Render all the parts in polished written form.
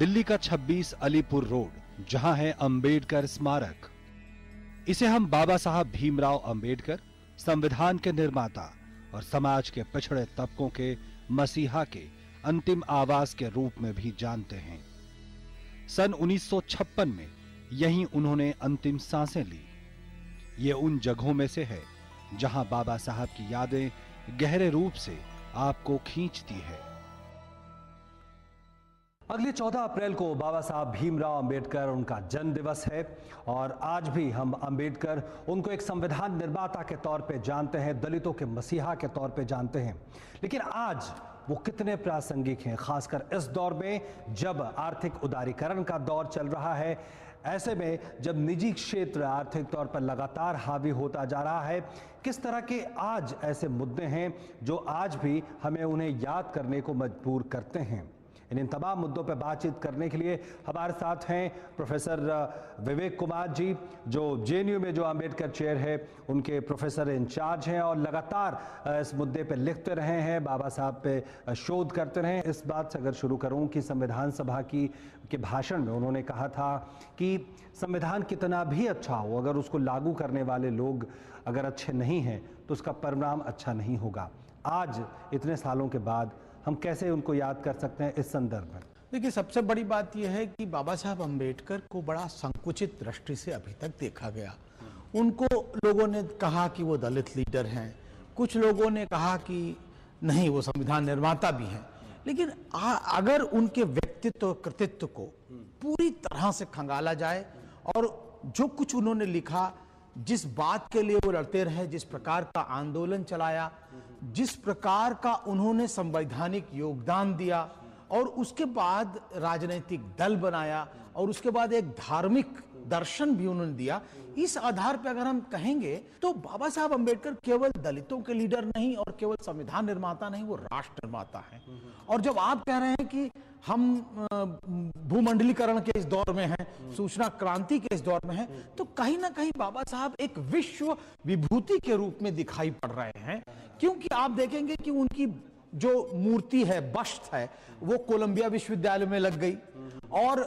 दिल्ली का 26 अलीपुर रोड, जहां है अंबेडकर स्मारक। इसे हम बाबा साहब भीमराव अंबेडकर, संविधान के निर्माता और समाज के पिछड़े तबकों के मसीहा के अंतिम आवास के रूप में भी जानते हैं। सन 1956 में यहीं उन्होंने अंतिम सांसें ली। ये उन जगहों में से है जहां बाबा साहब की यादें गहरे रूप से आपको खींचती है। अगले 14 अप्रैल को बाबा साहब भीमराव अंबेडकर उनका जन्म दिवस है और आज भी हम अंबेडकर उनको एक संविधान निर्माता के तौर पे जानते हैं, दलितों के मसीहा के तौर पे जानते हैं। लेकिन आज वो कितने प्रासंगिक हैं, खासकर इस दौर में जब आर्थिक उदारीकरण का दौर चल रहा है। ऐसे में जब निजी क्षेत्र आर्थिक तौर पर लगातार हावी होता जा रहा है, किस तरह के आज ऐसे मुद्दे हैं जो आज भी हमें उन्हें याद करने को मजबूर करते हैं। इन तमाम मुद्दों पर बातचीत करने के लिए हमारे साथ हैं प्रोफेसर विवेक कुमार जी, जो जेएनयू में जो अंबेडकर चेयर है उनके प्रोफेसर इंचार्ज हैं और लगातार इस मुद्दे पर लिखते रहे हैं, बाबा साहब पे शोध करते रहे। इस बात से अगर शुरू करूं कि संविधान सभा के भाषण में उन्होंने कहा था कि संविधान कितना भी अच्छा हो, अगर उसको लागू करने वाले लोग अगर अच्छे नहीं हैं तो उसका परिणाम अच्छा नहीं होगा। आज इतने सालों के बाद हम कैसे उनको याद कर सकते हैं इस संदर्भ में? देखिए, सबसे बड़ी बात यह है कि बाबा साहब अंबेडकर को बड़ा संकुचित दृष्टि से अभी तक देखा गया। उनको लोगों ने कहा कि वो दलित लीडर हैं, कुछ लोगों ने कहा कि नहीं वो संविधान निर्माता भी हैं। लेकिन अगर उनके व्यक्तित्व कृतित्व को पूरी तरह से खंगाला जाए और जो कुछ उन्होंने लिखा, जिस बात के लिए वो लड़ते रहे, जिस प्रकार का आंदोलन चलाया, जिस प्रकार का उन्होंने संवैधानिक योगदान दिया और उसके बाद राजनीतिक दल बनाया और उसके बाद एक धार्मिक दर्शन भी उन्होंने दिया, इस आधार पर अगर हम कहेंगे तो बाबा साहब अंबेडकर केवल दलितों के लीडर नहीं और केवल संविधान निर्माता नहीं, वो राष्ट्र निर्माता हैं। और जब आप कह रहे हैं कि हम भूमंडलीकरण के इस दौर में हैं, सूचना क्रांति के इस दौर में हैं, तो कहीं ना कहीं बाबा साहब एक विश्व विभूति के रूप में दिखाई पड़ रहे हैं। क्योंकि आप देखेंगे कि उनकी जो मूर्ति है, बस्ट है, वो कोलंबिया विश्वविद्यालय में लग गई और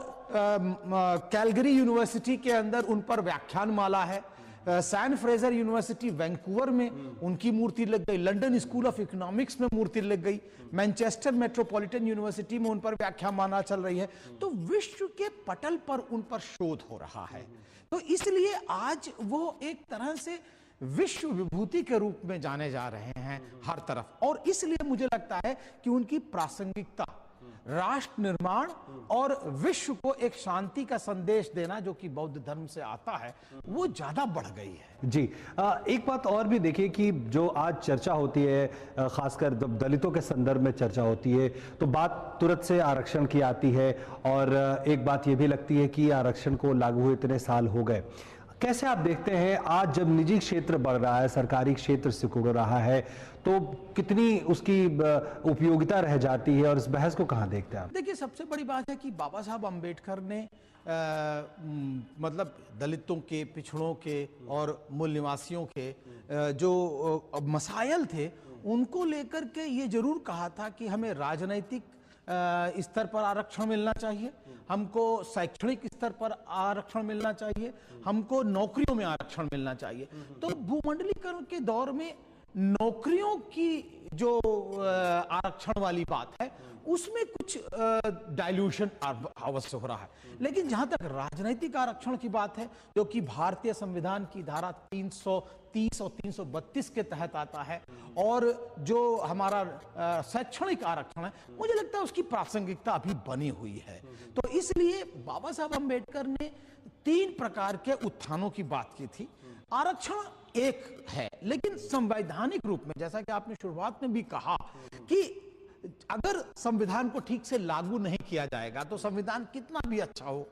कैलगरी यूनिवर्सिटी के अंदर उन पर व्याख्यान माला है। सैन फ्रेजर यूनिवर्सिटी वैंकूवर में उनकी मूर्ति लग गई, लंदन स्कूल ऑफ इकोनॉमिक्स में मूर्ति लग गई, मैनचेस्टर मेट्रोपॉलिटन यूनिवर्सिटी में उन पर व्याख्यान माला चल रही है। तो विश्व के पटल पर उन पर शोध हो रहा है। तो इसलिए आज वो एक तरह से विश्व विभूति के रूप में जाने जा रहे हैं हर तरफ। और इसलिए मुझे लगता है कि उनकी प्रासंगिकता राष्ट्र निर्माण और विश्व को एक शांति का संदेश देना, जो कि बौद्ध धर्म से आता है, वो ज्यादा बढ़ गई है। जी, एक बात और भी देखिए कि जो आज चर्चा होती है, खासकर जब दलितों के संदर्भ में चर्चा होती है तो बात तुरंत से आरक्षण की आती है और एक बात ये भी लगती है कि आरक्षण को लागू हुए इतने साल हो गए। कैसे आप देखते हैं आज जब निजी क्षेत्र बढ़ रहा है, सरकारी क्षेत्र सिकुड़ रहा है, तो कितनी उसकी उपयोगिता रह जाती है और इस बहस को कहां देखते हैं आप? देखिए, सबसे बड़ी बात है कि बाबा साहब अंबेडकर ने मतलब दलितों के, पिछड़ों के और मूल निवासियों के जो मसाइल थे उनको लेकर के ये जरूर कहा था कि हमें राजनैतिक स्तर पर आरक्षण मिलना चाहिए, हमको शैक्षणिक स्तर पर आरक्षण मिलना चाहिए, हमको नौकरियों में आरक्षण मिलना चाहिए। तो भूमंडलीकरण के दौर में नौकरियों की जो आरक्षण वाली बात है उसमें कुछ डाइल्यूशन अवश्य हो रहा है। लेकिन जहां तक राजनीतिक आरक्षण की बात है, जो कि भारतीय संविधान की धारा 330 और 332 के तहत आता है, और जो हमारा शैक्षणिक आरक्षण है, मुझे लगता है उसकी प्रासंगिकता अभी बनी हुई है। तो इसलिए बाबा साहब अंबेडकर ने 3 प्रकार के उत्थानों की बात की थी। आरक्षण एक है, लेकिन संवैधानिक रूप में, जैसा कि आपने शुरुआत में भी कहा कि अगर संविधान को ठीक से लागू नहीं किया जाएगा तो संविधान कितना भी अच्छा हो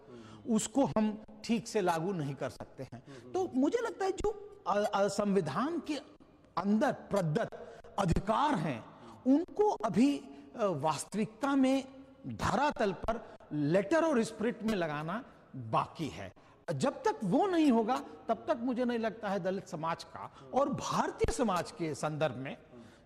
उसको हम ठीक से लागू नहीं कर सकते हैं। तो मुझे लगता है जो संविधान के अंदर प्रदत्त अधिकार हैं उनको अभी वास्तविकता में धरातल पर लेटर और स्पिरिट में लगाना बाकी है। जब तक वो नहीं होगा तब तक मुझे नहीं लगता है दलित समाज का और भारतीय समाज के संदर्भ में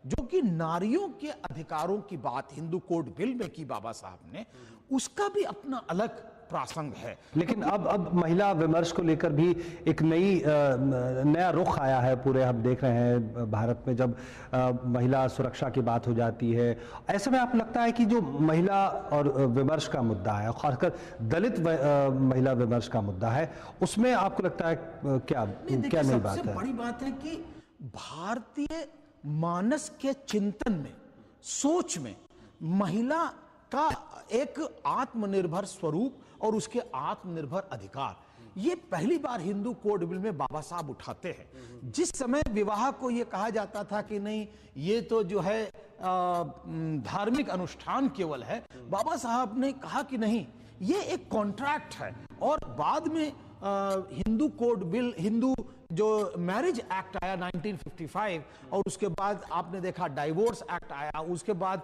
जो कि नारियों के अधिकारों की बात हिंदू कोड बिल में की बाबा साहब ने, उसका भी अपना अलग प्रासंग है। लेकिन अब महिला विमर्श को लेकर भी एक नया रुख आया है पूरे, हम देख रहे हैं भारत में जब महिला सुरक्षा की बात हो जाती है, ऐसे में आपको लगता है कि जो महिला और विमर्श का मुद्दा है, खासकर दलित महिला विमर्श का मुद्दा है, उसमें आपको लगता है क्या नई बात है? सबसे बड़ी बात है कि भारतीय मानस के चिंतन में, सोच में महिला का एक आत्मनिर्भर स्वरूप और उसके आत्मनिर्भर अधिकार, ये पहली बार हिंदू कोड बिल में बाबा साहब उठाते हैं। जिस समय विवाह को ये कहा जाता था कि नहीं, ये तो जो है धार्मिक अनुष्ठान केवल है, बाबा साहब ने कहा कि नहीं, ये एक कॉन्ट्रैक्ट है। और बाद में हिंदू कोड बिल, हिंदू जो मैरिज एक्ट आया 1955, और उसके बाद आपने देखा डाइवोर्स एक्ट आया, उसके बाद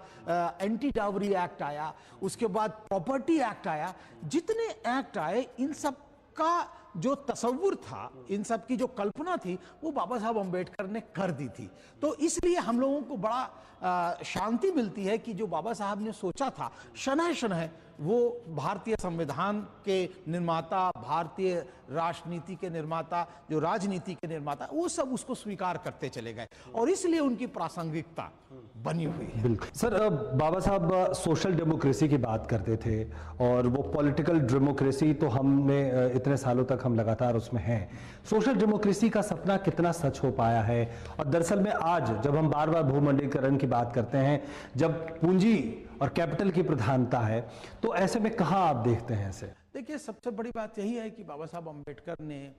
एंटी डावरी एक्ट आया, उसके बाद प्रॉपर्टी एक्ट आया। जितने एक्ट आए, इन सब का जो तस्वुर था, इन सब की जो कल्पना थी, वो बाबा साहब अम्बेडकर ने कर दी थी। तो इसलिए हम लोगों को बड़ा शांति मिलती है कि जो बाबा साहब ने सोचा था शनह शनह, वो भारतीय संविधान के निर्माता, भारतीय राष्ट्रनीति के निर्माता, जो राजनीति के निर्माता, वो सब उसको स्वीकार करते चले गए, और इसलिए उनकी प्रासंगिकता बनी हुई है। बिल्कुल सर, बाबा साहब सोशल डेमोक्रेसी की बात करते थे, और वो पॉलिटिकल डेमोक्रेसी तो हमने इतने सालों तक हम लगातार उसमें हैं। सोशल डेमोक्रेसी का सपना कितना सच हो पाया है? और दरअसल में आज जब हम बार बार भूमंडलीकरण की बात करते हैं, जब पूंजी और कैपिटल की प्रधानता है, तो ऐसे में कहां आप देखते हैं इसे? देखिए, सबसे बड़ी बात यही है कि बाबा साहब अम्बेडकर ने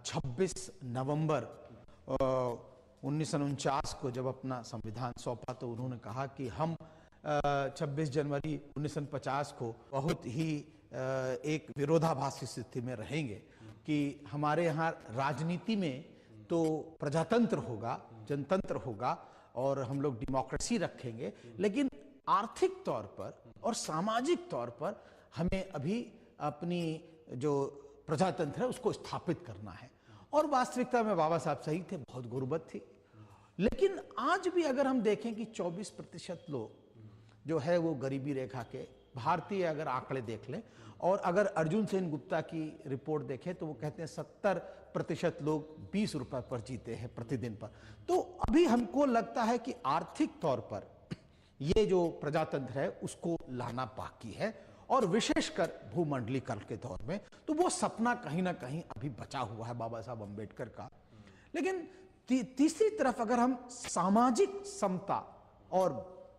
26 नवंबर 1949 को जब अपना संविधान सौंपा, तो उन्होंने कहा कि हम 26 जनवरी 1950 को बहुत ही एक विरोधाभासी स्थिति में रहेंगे कि हमारे यहाँ राजनीति में तो प्रजातंत्र होगा, जनतंत्र होगा, और हम लोग डेमोक्रेसी रखेंगे, लेकिन आर्थिक तौर पर और सामाजिक तौर पर हमें अभी अपनी जो प्रजातंत्र है उसको स्थापित करना है। और वास्तविकता में बाबा साहब सही थे, बहुत गुर्बत थी। लेकिन आज भी अगर हम देखें कि 24% लोग जो है वो गरीबी रेखा के, भारतीय अगर आंकड़े देख लें, और अगर अर्जुन सेन गुप्ता की रिपोर्ट देखें तो वो कहते हैं 70% लोग 20 रुपए पर जीते हैं प्रतिदिन पर। तो अभी हमको लगता है कि आर्थिक तौर पर ये जो प्रजातंत्र है उसको लाना बाकी है, और विशेषकर भूमंडलीकरण के दौर में तो वो सपना कहीं ना कहीं अभी बचा हुआ है बाबा साहब अम्बेडकर का। लेकिन तीसरी तरफ अगर हम सामाजिक समता और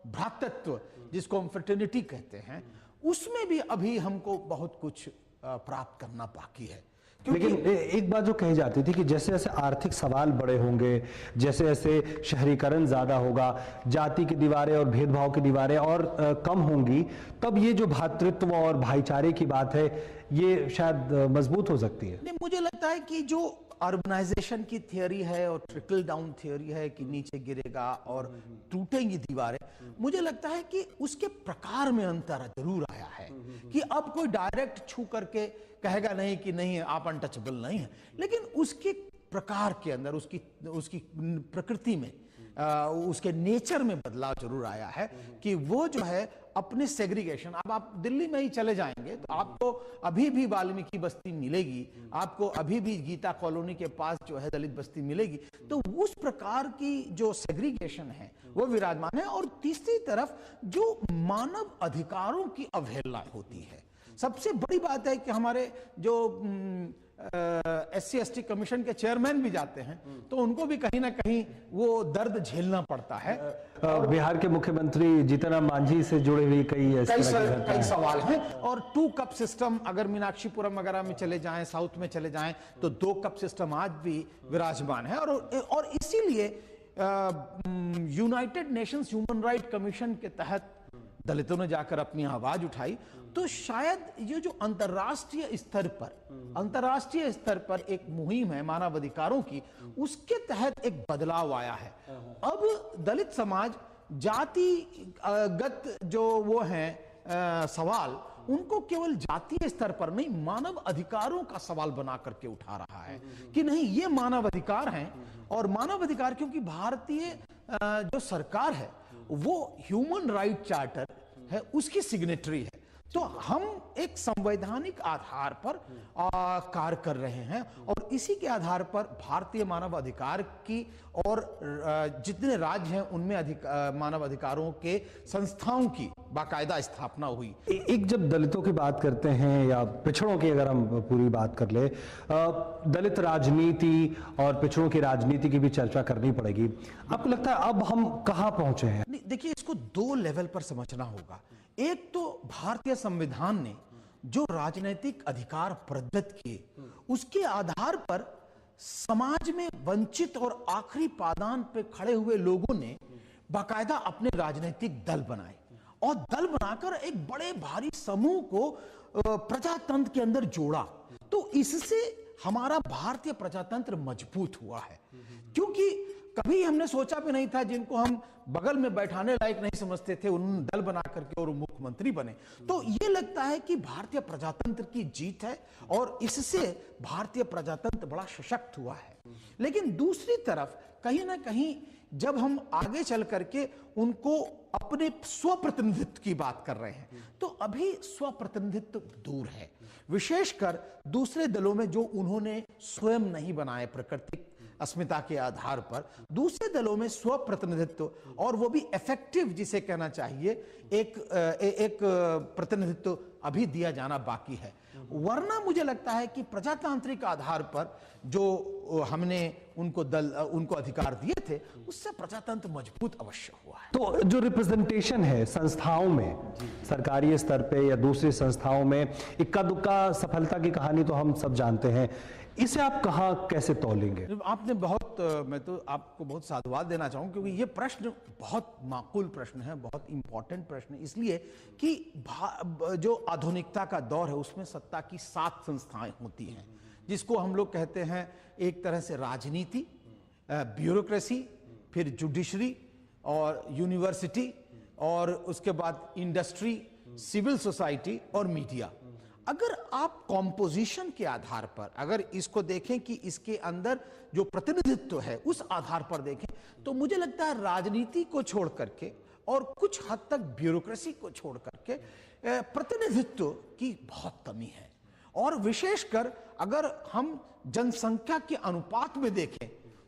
भ्रातृत्व, जिसको हम फ्रेटर्निटी कहते हैं, उसमें भी अभी हमको बहुत कुछ प्राप्त करना बाकी है। लेकिन एक बात जो कही जाती थी कि जैसे जैसे आर्थिक सवाल बड़े होंगे, जैसे जैसे शहरीकरण ज्यादा होगा, जाति की दीवारें और भेदभाव की दीवारें और कम होंगी, तब ये जो भ्रातृत्व और भाईचारे की बात है ये शायद मजबूत हो सकती है। नहीं, मुझे लगता है कि जो अर्बनाइजेशन की थियोरी है और ट्रिकल डाउन थियोरी है कि नीचे गिरेगा और टूटेंगी दीवारें, मुझे लगता है कि उसके प्रकार में अंतर जरूर आया है कि अब कोई डायरेक्ट छू करके कहेगा नहीं कि नहीं आप अनटचेबल नहीं है, लेकिन उसके प्रकार के अंदर, उसकी प्रकृति में, उसके नेचर में बदलाव जरूर आया है कि वो जो है अपने सेग्रीगेशन, अब आप दिल्ली में ही चले जाएंगे तो आपको अभी भी वाल्मीकि बस्ती मिलेगी, आपको अभी भी गीता कॉलोनी के पास जो है दलित बस्ती मिलेगी। तो उस प्रकार की जो सेग्रीगेशन है वो विराजमान है। और तीसरी तरफ जो मानव अधिकारों की अवहेलना होती है, सबसे बड़ी बात है कि हमारे जो SC/ST कमीशन के चेयरमैन भी जाते हैं तो उनको भी कहीं ना कहीं वो दर्द झेलना पड़ता है। बिहार के मुख्यमंत्री जीतन राम मांझी से जुड़े हुए कई सवाल हैं। और 2 कप सिस्टम, अगर मीनाक्षीपुरम वगैरह में चले जाएं, साउथ में चले जाएं, तो 2 कप सिस्टम आज भी विराजमान है। और इसीलिए United Nations human right commission के तहत दलितों ने जाकर अपनी आवाज उठाई। तो शायद ये जो अंतर्राष्ट्रीय स्तर पर एक मुहिम है मानव अधिकारों की, उसके तहत एक बदलाव आया है। अब दलित समाज जातिगत जो वो हैं सवाल, उनको केवल जातीय स्तर पर नहीं, मानव अधिकारों का सवाल बना करके उठा रहा है कि नहीं, ये मानव अधिकार हैं। और मानव अधिकार, क्योंकि भारतीय जो सरकार है वो ह्यूमन राइट चार्टर है, उसकी सिग्नेटरी है। तो हम एक संवैधानिक आधार पर कार्य कर रहे हैं और इसी के आधार पर भारतीय मानव अधिकार की और जितने राज्य हैं उनमें मानव अधिकारों के संस्थाओं की बाकायदा स्थापना हुई। एक जब दलितों की बात करते हैं या पिछड़ों की अगर हम पूरी बात कर ले, दलित राजनीति और पिछड़ों की राजनीति की भी चर्चा करनी पड़ेगी। आपको लगता है अब हम कहां पहुंचे हैं? नहीं, देखिए, इसको दो लेवल पर समझना होगा। एक तो भारतीय संविधान ने जो राजनीतिक अधिकार प्रदत्त किए उसके आधार पर समाज में वंचित और आखिरी पायदान पे खड़े हुए लोगों ने बाकायदा अपने राजनीतिक दल बनाए और दल बनाकर एक बड़े भारी समूह को प्रजातंत्र के अंदर जोड़ा। तो इससे हमारा भारतीय प्रजातंत्र मजबूत हुआ है, क्योंकि कभी हमने सोचा भी नहीं था, जिनको हम बगल में बैठाने लायक नहीं समझते थे, उन्होंने दल बना करके और मुख्यमंत्री बने। तो ये लगता है कि भारतीय प्रजातंत्र की जीत है और इससे भारतीय प्रजातंत्र बड़ा सशक्त हुआ है। लेकिन दूसरी तरफ कहीं ना कहीं जब हम आगे चल करके उनको अपने स्वप्रतिनिधित्व की बात कर रहे हैं, तो अभी स्वप्रतिनिधित्व दूर है, विशेषकर दूसरे दलों में जो उन्होंने स्वयं नहीं बनाए प्राकृतिक अस्मिता के आधार पर। दूसरे दलों में स्वप्रतिनिधित्व और वो भी इफेक्टिव, जिसे कहना चाहिए, एक प्रतिनिधित्व अभी दिया जाना बाकी है। वरना मुझे लगता है कि प्रजातांत्रिक आधार पर जो हमने उनको अधिकार दिए थे, उससे प्रजातंत्र मजबूत अवश्य हुआ है। तो जो रिप्रेजेंटेशन है संस्थाओं में, सरकारी स्तर पे या दूसरी संस्थाओं में, इक्का दुक्का सफलता की कहानी तो हम सब जानते हैं, इसे आप कहां कैसे तौलेंगे? आपने मैं तो आपको बहुत साधुवाद देना चाहूंगा, क्योंकि ये प्रश्न बहुत माकूल प्रश्न है, बहुत इंपॉर्टेंट प्रश्न है, इसलिए कि जो आधुनिकता का दौर है उसमें सत्ता की 7 संस्थाएं होती हैं, जिसको हम लोग कहते हैं एक तरह से राजनीति, ब्यूरोक्रेसी, फिर जुडिशरी और यूनिवर्सिटी, और उसके बाद इंडस्ट्री, सिविल सोसाइटी और मीडिया। अगर आप कॉम्पोजिशन के आधार पर अगर इसको देखें कि इसके अंदर जो प्रतिनिधित्व है उस आधार पर देखें, तो मुझे लगता है राजनीति को छोड़ करके और कुछ हद तक ब्यूरोक्रेसी को छोड़ करके प्रतिनिधित्व की बहुत कमी है। और विशेषकर अगर हम जनसंख्या के अनुपात में देखें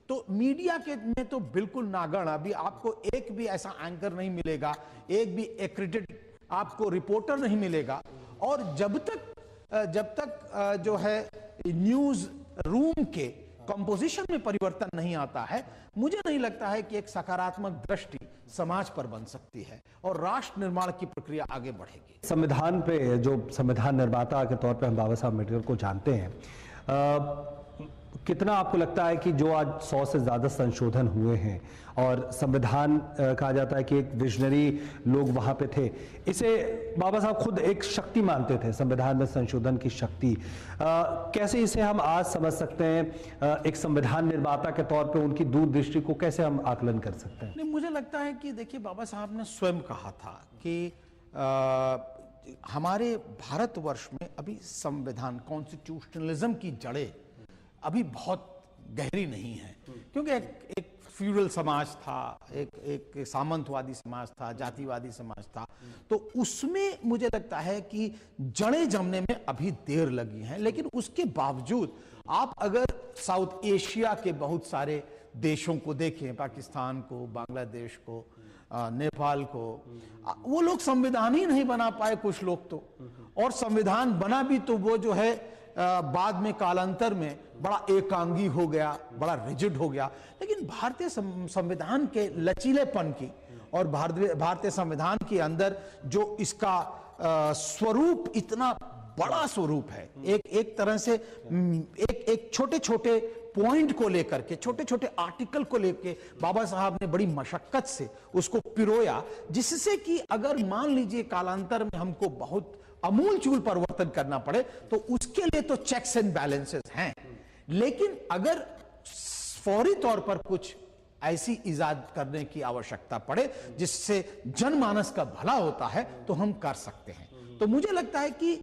तो मीडिया के में तो बिल्कुल नागण। अभी आपको एक भी ऐसा एंकर नहीं मिलेगा, एक भी एक्रेडिटेड आपको रिपोर्टर नहीं मिलेगा। और जब तक जो है न्यूज रूम के कंपोजिशन में परिवर्तन नहीं आता है, मुझे नहीं लगता है कि एक सकारात्मक दृष्टि समाज पर बन सकती है और राष्ट्र निर्माण की प्रक्रिया आगे बढ़ेगी। संविधान पे, जो संविधान निर्माता के तौर पे हम बाबा साहब अम्बेडकर को जानते हैं, कितना आपको लगता है कि जो आज 100 से ज्यादा संशोधन हुए हैं और संविधान कहा जाता है कि एक विजनरी लोग वहां पे थे, इसे बाबा साहब खुद एक शक्ति मानते थे, संविधान में संशोधन की शक्ति, कैसे इसे हम आज समझ सकते हैं? एक संविधान निर्माता के तौर पे उनकी दूरदृष्टि को कैसे हम आकलन कर सकते हैं? नहीं, मुझे लगता है कि देखिए, बाबा साहब ने स्वयं कहा था कि हमारे भारतवर्ष में अभी संविधान, कॉन्स्टिट्यूशनलिज्म की जड़ें अभी बहुत गहरी नहीं है, क्योंकि एक फ्यूडल समाज था, एक सामंतवादी समाज था, जातिवादी समाज था। तो उसमें मुझे लगता है कि जड़ें जमने में अभी देर लगी हैं। लेकिन उसके बावजूद आप अगर साउथ एशिया के बहुत सारे देशों को देखें, पाकिस्तान को, बांग्लादेश को, नेपाल को, वो लोग संविधान ही नहीं बना पाए कुछ लोग तो, और संविधान बना भी तो वो जो है बाद में कालांतर में बड़ा एकांगी हो गया, बड़ा रिजिड हो गया। लेकिन भारतीय संविधान के लचीलेपन की और भारतीय संविधान के अंदर जो इसका स्वरूप, इतना बड़ा स्वरूप है, एक तरह से एक छोटे छोटे पॉइंट को लेकर के, छोटे छोटे आर्टिकल को लेकर बाबा साहब ने बड़ी मशक्कत से उसको पिरोया, जिससे कि अगर मान लीजिए कालांतर में हमको बहुत अमूलचूल परिवर्तन करना पड़े तो उसके लिए तो चेक्स एंड बैलेंसेस हैं। लेकिन अगर फौरी तौर पर कुछ ऐसी इजाद करने की आवश्यकता पड़े जिससे जनमानस का भला होता है, तो हम कर सकते हैं। तो मुझे लगता है कि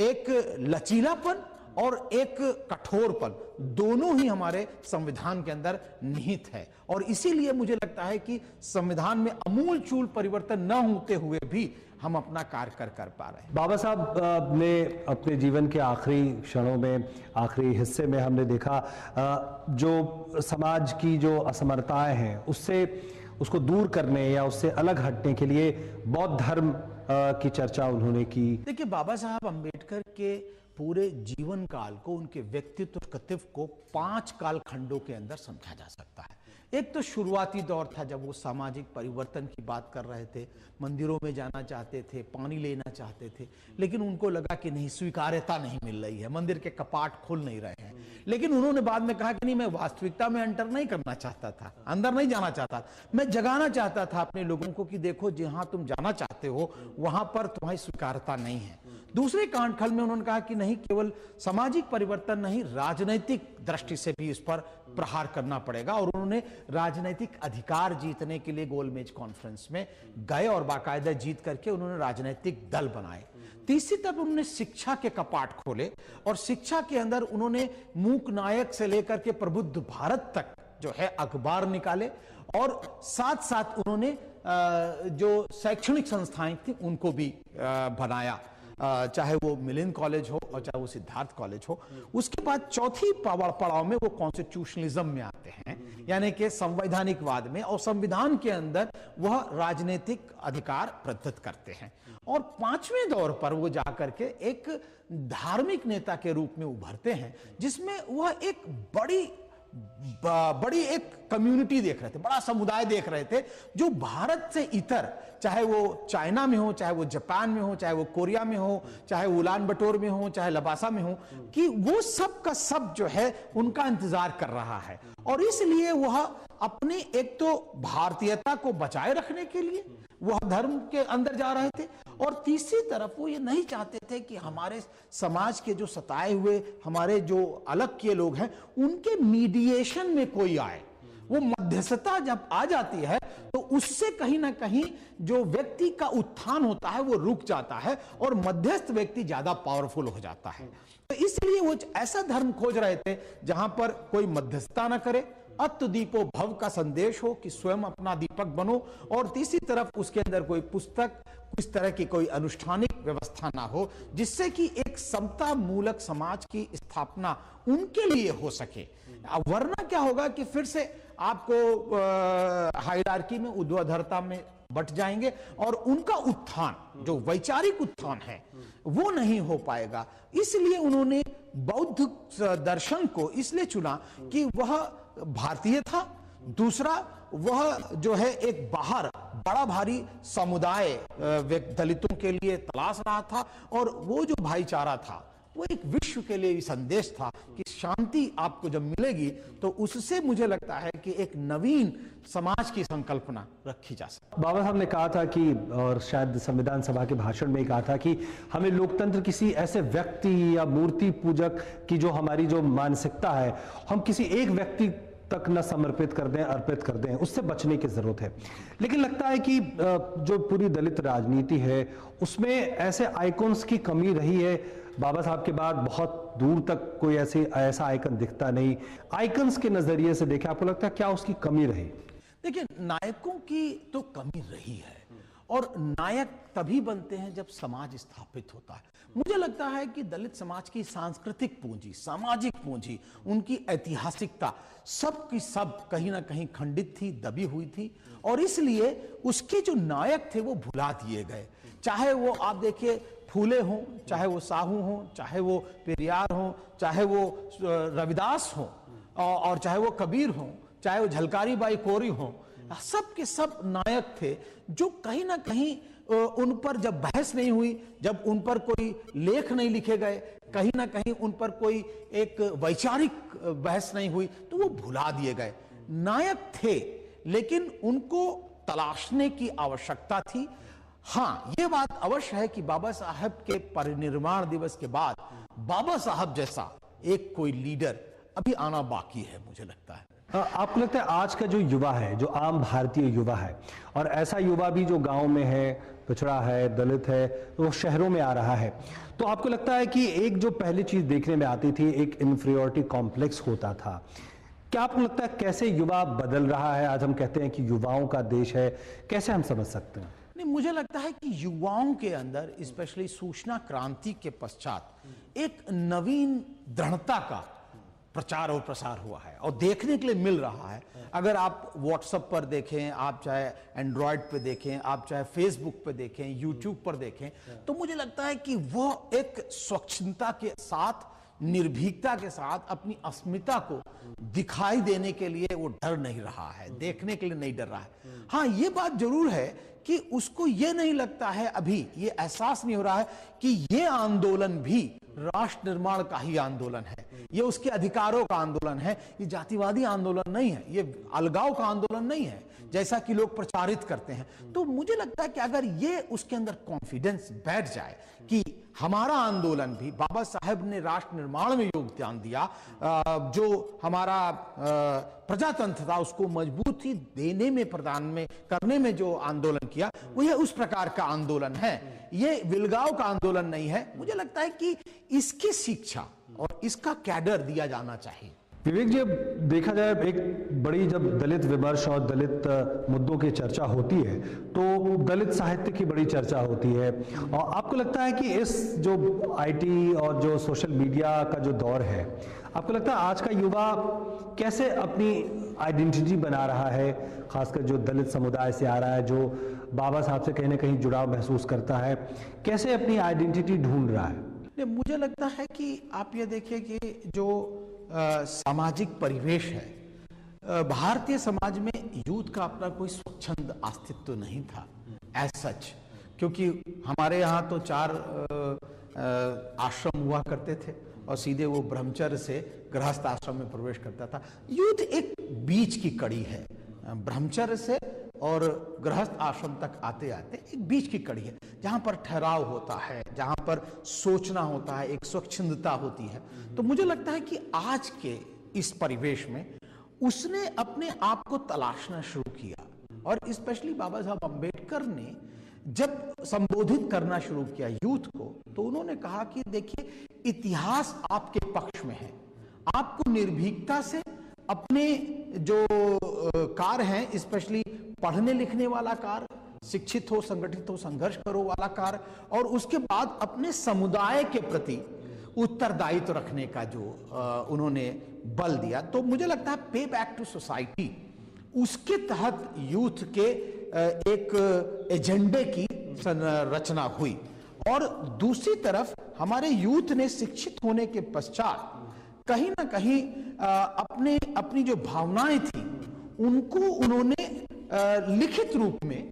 एक लचीलापन और एक कठोरपन, दोनों ही हमारे संविधान के अंदर निहित है। और इसीलिए मुझे लगता है कि संविधान में अमूलचूल परिवर्तन न होते हुए भी हम अपना कार्य कर पा रहे हैं। बाबा साहब ने अपने जीवन के आखिरी क्षणों में, आखिरी हिस्से में हमने देखा जो समाज की जो असमताएं हैं उसको दूर करने या उससे अलग हटने के लिए बौद्ध धर्म की चर्चा उन्होंने की। देखिए, बाबा साहब अंबेडकर के पूरे जीवन काल को, उनके व्यक्तित्व कृतित्व को 5 कालखंडों के अंदर समझा जा सकता है। एक तो शुरुआती दौर था जब वो सामाजिक परिवर्तन की बात कर रहे थे, मंदिरों में जाना चाहते थे, पानी लेना चाहते थे, लेकिन उनको लगा कि नहीं, स्वीकार्यता नहीं मिल रही है, मंदिर के कपाट खुल नहीं रहे हैं। लेकिन उन्होंने बाद में कहा कि नहीं, मैं वास्तविकता में एंटर नहीं करना चाहता था, अंदर नहीं जाना चाहता, मैं जगाना चाहता था अपने लोगों को कि देखो, जहां तुम जाना चाहते हो वहां पर तुम्हारी स्वीकार्यता नहीं है। दूसरे कालखंड में उन्होंने कहा कि नहीं, केवल सामाजिक परिवर्तन नहीं, राजनीतिक दृष्टि से भी इस पर प्रहार करना पड़ेगा। और उन्होंने राजनीतिक अधिकार जीतने के लिए गोलमेज कॉन्फ्रेंस में गए और बाकायदा जीत करके उन्होंने राजनीतिक दल बनाए। तीसरी तरफ उन्होंने शिक्षा के कपाट खोले और शिक्षा के अंदर उन्होंने मूक नायक से लेकर के प्रबुद्ध भारत तक जो है अखबार निकाले, और साथ साथ उन्होंने जो शैक्षणिक संस्थाएं थी उनको भी बनाया, चाहे वो मिलिंद कॉलेज हो और चाहे वो सिद्धार्थ कॉलेज हो। उसके बाद चौथी पड़ाव में वो कॉन्स्टिट्यूशनलिज्म में आते हैं, यानी कि संवैधानिकवाद में, और संविधान के अंदर वह राजनीतिक अधिकार प्रदत्त करते हैं। और 5वें दौर पर वो जाकर के एक धार्मिक नेता के रूप में उभरते हैं, जिसमें वह एक बड़ी एक कम्युनिटी देख रहे थे, बड़ा समुदाय देख रहे थे, जो भारत से इतर, चाहे वो चाइना में हो, चाहे वो जापान में हो, चाहे वो कोरिया में हो, चाहे वो उलान बटोर में हो, चाहे लबासा में हो, कि वो सब का सब जो है उनका इंतजार कर रहा है। और इसलिए वह अपनी एक तो भारतीयता को बचाए रखने के लिए वह धर्म के अंदर जा रहे थे, और तीसरी तरफ वो ये नहीं चाहते थे कि हमारे समाज के जो सताए हुए, हमारे जो अलग किए लोग हैं, उनके मीडिएशन में कोई आए। वो मध्यस्थता जब आ जाती है तो उससे कहीं ना कहीं जो व्यक्ति का उत्थान होता है वो रुक जाता है और मध्यस्थ व्यक्ति ज्यादा पावरफुल हो जाता है। तो इसलिए वो ऐसा धर्म खोज रहे थे जहां पर कोई मध्यस्थता ना करे, अत्व दीपो भव का संदेश हो कि स्वयं अपना दीपक बनो, और तीसरी तरफ उसके अंदर कोई पुस्तक, इस तरह की कोई अनुष्ठानिक व्यवस्था ना हो, जिससे कि एक समता मूलक समाज की स्थापना उनके लिए हो सके। वरना क्या होगा कि फिर से आपको हायरार्की में, ऊर्ध्वाधरता में बट जाएंगे और उनका उत्थान, जो वैचारिक उत्थान है, वो नहीं हो पाएगा। इसलिए उन्होंने बौद्ध दर्शन को इसलिए चुना कि वह भारतीय था, दूसरा वह जो है एक बाहर बड़ा भारी समुदाय दलितों के लिए तलाश रहा था, और वो जो भाईचारा था वो एक विश्व के लिए संदेश था कि शांति आपको जब मिलेगी तो उससे मुझे लगता है कि एक नवीन समाज की संकल्पना रखी जा सकती। बाबा साहब ने कहा था कि, और शायद संविधान सभा के भाषण में ही कहा था कि हमें लोकतंत्र किसी ऐसे व्यक्ति या मूर्ति पूजक की जो हमारी जो मानसिकता है, हम किसी एक व्यक्ति तक न समर्पित कर दें, अर्पित कर दें, उससे बचने की जरूरत है। लेकिन लगता है कि जो पूरी दलित राजनीति है उसमें ऐसे आइकॉन्स की कमी रही है। बाबा साहब के बाद बहुत दूर तक कोई ऐसा आइकन दिखता नहीं। आइकन्स के नजरिए से देखें, आपको लगता है क्या उसकी कमी रही? देखिए, नायकों की तो कमी रही है, और नायक तभी बनते हैं जब समाज स्थापित होता है। मुझे लगता है कि दलित समाज की सांस्कृतिक पूंजी, सामाजिक पूंजी, उनकी ऐतिहासिकता सब की सब कहीं ना कहीं खंडित थी, दबी हुई थी, और इसलिए उसके जो नायक थे वो भुला दिए गए। चाहे वो आप देखिए फूले हों, चाहे वो साहू हों, चाहे वो पेरियार हों, चाहे वो रविदास हों, और चाहे वो कबीर हों, चाहे वो झलकारी बाई कोरी हों, सब के सब नायक थे जो कहीं ना कहीं उन पर जब बहस नहीं हुई, जब उन पर कोई लेख नहीं लिखे गए, कहीं ना कहीं उन पर कोई एक वैचारिक बहस नहीं हुई, तो वो भुला दिए गए। नायक थे लेकिन उनको तलाशने की आवश्यकता थी। हाँ, ये बात अवश्य है कि बाबा साहब के परिनिर्वाण दिवस के बाद बाबा साहब जैसा एक कोई लीडर अभी आना बाकी है, मुझे लगता है। आपको लगता है आज का जो युवा है, जो आम भारतीय युवा है, और ऐसा युवा भी जो गांव में है, पिछड़ा है, दलित है, तो वो शहरों में आ रहा है। तो आपको लगता है कि एक जो पहली चीज देखने में आती थी, एक इन्फीरियोरिटी कॉम्प्लेक्स होता था, क्या आपको लगता है कैसे युवा बदल रहा है? आज हम कहते हैं कि युवाओं का देश है, कैसे हम समझ सकते हैं? नहीं, मुझे लगता है कि युवाओं के अंदर स्पेशली सूचना क्रांति के पश्चात एक नवीन दृढ़ता का प्रचार और प्रसार हुआ है और देखने के लिए मिल रहा है। अगर आप व्हाट्सएप पर देखें, आप चाहे एंड्रॉयड पे देखें, आप चाहे फेसबुक पे देखें, यूट्यूब पर देखें, तो मुझे लगता है कि वह एक स्वच्छता के साथ, निर्भीकता के साथ अपनी अस्मिता को दिखाई देने के लिए वो डर नहीं रहा है, देखने के लिए नहीं डर रहा है। हाँ, ये बात जरूर है कि उसको ये नहीं लगता है, अभी ये एहसास नहीं हो रहा है कि ये आंदोलन भी राष्ट्र निर्माण का ही आंदोलन है, ये उसके अधिकारों का आंदोलन है, ये जातिवादी आंदोलन नहीं है, ये अलगाव का आंदोलन नहीं है जैसा कि लोग प्रचारित करते हैं। तो मुझे लगता है कि अगर ये उसके अंदर कॉन्फिडेंस बैठ जाए कि हमारा आंदोलन भी, बाबा साहेब ने राष्ट्र निर्माण में योगदान दिया, जो हमारा प्रजातंत्र था उसको मजबूती देने में, प्रदान में करने में जो आंदोलन किया, वो ये उस प्रकार का आंदोलन है, ये विलगाव का आंदोलन नहीं है। मुझे लगता है कि इसकी शिक्षा और इसका कैडर दिया जाना चाहिए। विवेक जी, अब देखा जाए एक बड़ी जब दलित विमर्श और दलित मुद्दों की चर्चा होती है तो दलित साहित्य की बड़ी चर्चा होती है, और आपको लगता है कि इस जो आईटी और जो सोशल मीडिया का जो दौर है, आपको लगता है आज का युवा कैसे अपनी आइडेंटिटी बना रहा है, खासकर जो दलित समुदाय से आ रहा है, जो बाबा साहब से कहीं ना कहीं जुड़ाव महसूस करता है, कैसे अपनी आइडेंटिटी ढूंढ रहा है? मुझे लगता है कि आप ये देखिए कि जो सामाजिक परिवेश है, भारतीय समाज में यूथ का अपना कोई स्वच्छंद अस्तित्व नहीं था एज सच, क्योंकि हमारे यहाँ तो 4 आश्रम हुआ करते थे और सीधे वो ब्रह्मचर्य से गृहस्थ आश्रम में प्रवेश करता था। यूथ एक बीच की कड़ी है, ब्रह्मचर्य से और गृहस्थ आश्रम तक आते आते एक बीच की कड़ी है, जहां पर ठहराव होता है, जहां पर सोचना होता है, एक स्वच्छंदता होती है। तो मुझे लगता है कि आज के इस परिवेश में उसने अपने आप को तलाशना शुरू किया, और स्पेशली बाबा साहब अम्बेडकर ने जब संबोधित करना शुरू किया यूथ को, तो उन्होंने कहा कि देखिए, इतिहास आपके पक्ष में है, आपको निर्भीकता से अपने जो कार्य हैं, स्पेशली पढ़ने लिखने वाला कार्य, शिक्षित हो, संगठित हो, संघर्ष करो वाला कार्य, और उसके बाद अपने समुदाय के प्रति उत्तरदायित्व रखने का जो उन्होंने बल दिया। तो मुझे लगता है पे बैक टू सोसाइटी, उसके तहत यूथ के एक एजेंडे की रचना हुई। और दूसरी तरफ हमारे यूथ ने शिक्षित होने के पश्चात कहीं ना कहीं अपनी जो भावनाएं थी उनको उन्होंने लिखित रूप में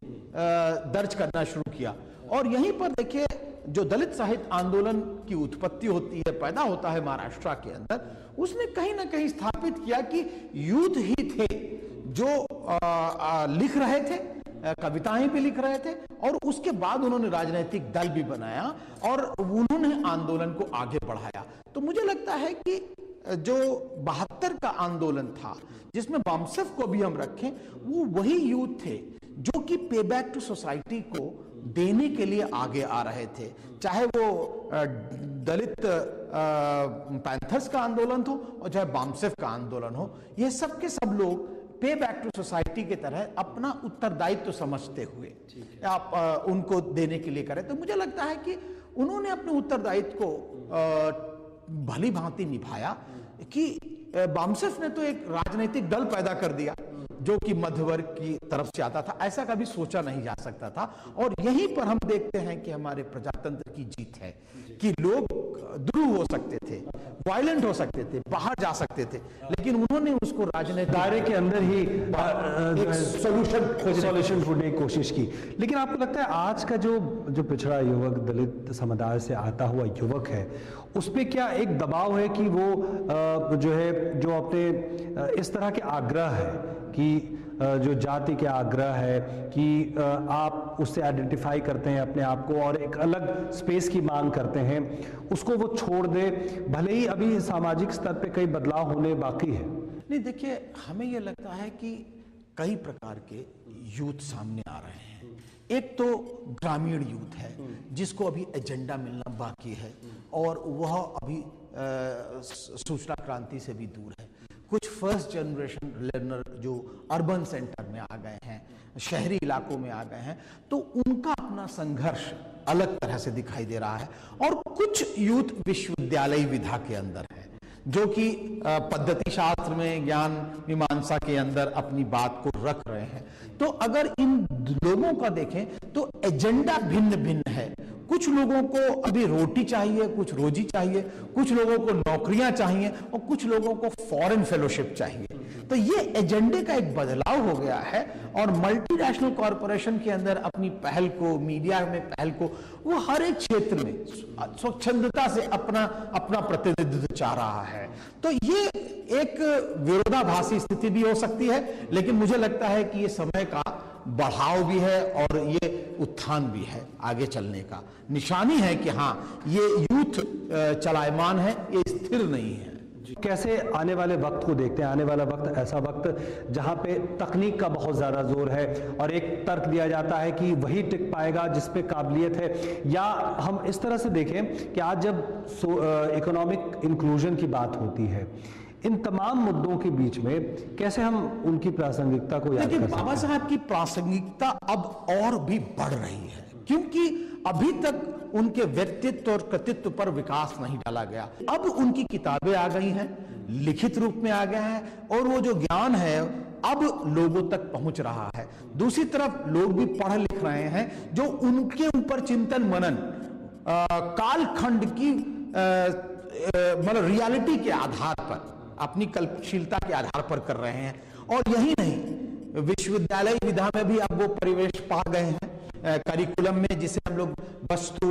दर्ज करना शुरू किया। और यहीं पर देखिए, जो दलित साहित्य आंदोलन की उत्पत्ति होती है, पैदा होता है महाराष्ट्र के अंदर, उसने कहीं ना कहीं स्थापित किया कि यूथ ही थे जो लिख रहे थे, कविताएं भी लिख रहे थे, और उसके बाद उन्होंने राजनीतिक दल भी बनाया और उन्होंने आंदोलन को आगे बढ़ाया। तो मुझे लगता है कि जो 72 का आंदोलन था, जिसमें वामसेफ को भी हम रखें, वो वही यूथ थे जो कि पे बैक टू सोसाइटी को देने के लिए आगे आ रहे थे। चाहे वो दलित पैंथर्स का आंदोलन हो और चाहे वामसेफ का आंदोलन हो, ये सब के सब लोग पे बैक टू सोसाइटी की तरह अपना उत्तरदायित्व समझते हुए आप उनको देने के लिए करें। तो मुझे लगता है कि उन्होंने अपने उत्तरदायित्व को भली भांति निभाया कि वामसेफ ने तो एक राजनीतिक दल पैदा कर दिया जो कि मध्य वर्ग की तरफ से आता था, ऐसा कभी सोचा नहीं जा सकता था। और यहीं पर हम देखते हैं कि हमारे प्रजातंत्र की जीत है कि लोग ध्रुव हो सकते थे, वायलेंट हो सकते थे, बाहर जा सकते थे, लेकिन उन्होंने उसको राजनीतिक दायरे के अंदर ही सॉल्यूशन ढूंढने की कोशिश की। लेकिन आपको लगता है आज का जो पिछड़ा युवक, दलित समुदाय से आता हुआ युवक है, उस पर क्या एक दबाव है कि वो जो अपने इस तरह के आग्रह है कि जो जाति के आग्रह है कि आप उससे आइडेंटिफाई करते हैं अपने आप को और एक अलग स्पेस की मांग करते हैं, उसको वो छोड़ दे, भले ही अभी सामाजिक स्तर पे कई बदलाव होने बाकी है? नहीं, देखिए, हमें ये लगता है कि कई प्रकार के यूथ सामने आ रहे हैं। एक तो ग्रामीण यूथ है जिसको अभी एजेंडा मिलना बाकी है और वह अभी सूचना क्रांति से भी दूर है। कुछ फर्स्ट जनरेशन लर्नर जो अर्बन सेंटर में आ गए हैं, शहरी इलाकों में आ गए हैं, तो उनका अपना संघर्ष अलग तरह से दिखाई दे रहा है। और कुछ यूथ विश्वविद्यालय विधा के अंदर है जो कि पद्धति शास्त्र में, ज्ञान मीमांसा के अंदर अपनी बात को रख रहे हैं। तो अगर इन लोगों का देखें तो एजेंडा भिन्न भिन्न है। कुछ लोगों को अभी रोटी चाहिए, कुछ रोजी चाहिए, कुछ लोगों को नौकरियां चाहिए और कुछ लोगों को फॉरेन फेलोशिप चाहिए। तो ये एजेंडे का एक बदलाव हो गया है और मल्टीनेशनल कॉरपोरेशन के अंदर अपनी पहल को, मीडिया में पहल को, वो हर एक क्षेत्र में स्वच्छंदता से अपना प्रतिनिधित्व चाह रहा है। तो ये एक विरोधाभासी स्थिति भी हो सकती है, लेकिन मुझे लगता है कि ये समय का बढ़ाव भी है और ये उत्थान भी है, आगे चलने का निशानी है कि हाँ, ये यूथ चलायमान है, ये स्थिर नहीं है। कैसे आने वाले वक्त को देखते हैं? आने वाला वक्त ऐसा वक्त जहां पे तकनीक का बहुत ज्यादा जोर है और एक तर्क दिया जाता है कि वही टिक पाएगा जिस पे काबिलियत है, या हम इस तरह से देखें कि आज जब इकोनॉमिक इंक्लूजन की बात होती है, इन तमाम मुद्दों के बीच में कैसे हम उनकी प्रासंगिकता को याद कर सकते हैं? बाबा साहब की प्रासंगिकता अब और भी बढ़ रही है, क्योंकि अभी तक उनके व्यक्तित्व और कृतित्व पर विकास नहीं डाला गया। अब उनकी किताबें आ गई हैं, लिखित रूप में आ गया है और वो जो ज्ञान है अब लोगों तक पहुंच रहा है। दूसरी तरफ लोग भी पढ़ लिख रहे हैं जो उनके ऊपर चिंतन मनन कालखंड की मतलब रियलिटी के आधार पर, अपनी कल्पशीलता के आधार पर कर रहे हैं। और यही नहीं, विश्वविद्यालय विधा में भी अब वो परिवेश पा गए हैं। करिकुलम में जिसे हम लोग वस्तु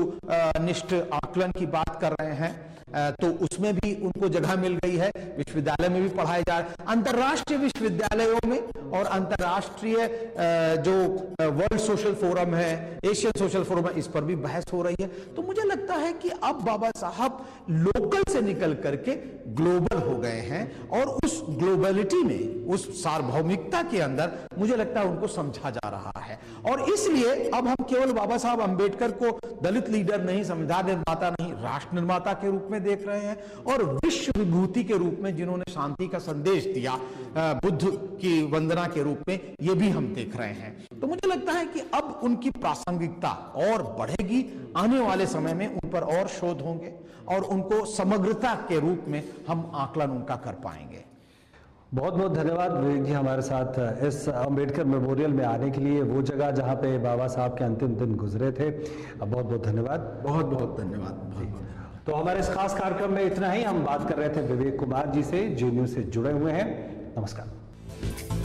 निष्ठ आकलन की बात कर रहे हैं, तो उसमें भी उनको जगह मिल गई है, विश्वविद्यालय में भी पढ़ाए जा रहे। अंतर्राष्ट्रीय विश्वविद्यालयों में और अंतर्राष्ट्रीय जो वर्ल्ड सोशल फोरम है, एशियन सोशल फोरम है, इस पर भी बहस हो रही है। तो मुझे लगता है कि अब बाबा साहब लोकल से निकल करके ग्लोबल हो गए हैं और उस ग्लोबलिटी में, उस सार्वभौमिकता के अंदर मुझे लगता है उनको समझा जा रहा है। और इसलिए अब हम केवल बाबा साहब अंबेडकर को दलित लीडर नहीं, संविधान निर्माता नहीं, राष्ट्र निर्माता के रूप में देख रहे हैं और विश्व विभूति के रूप में, जिन्होंने शांति का संदेश दिया, बुद्ध की वंदना के रूप में, ये भी हम देख रहे हैं। तो मुझे लगता है कि अब उनकी प्रासंगिकता और बढ़ेगी। आने वाले समय में उन पर और शोध होंगे और उनको समग्रता के रूप में हम आकलन उनका कर पाएंगे। बहुत बहुत धन्यवाद विवेक जी हमारे साथ इस अंबेडकर मेमोरियल में आने के लिए, वो जगह जहां पे बाबा साहब के अंतिम दिन गुजरे थे। बहुत बहुत धन्यवाद। बहुत बहुत धन्यवाद। तो हमारे इस खास कार्यक्रम में इतना ही। हम बात कर रहे थे विवेक कुमार जी से, जी न्यूज़ से जुड़े हुए हैं। नमस्कार।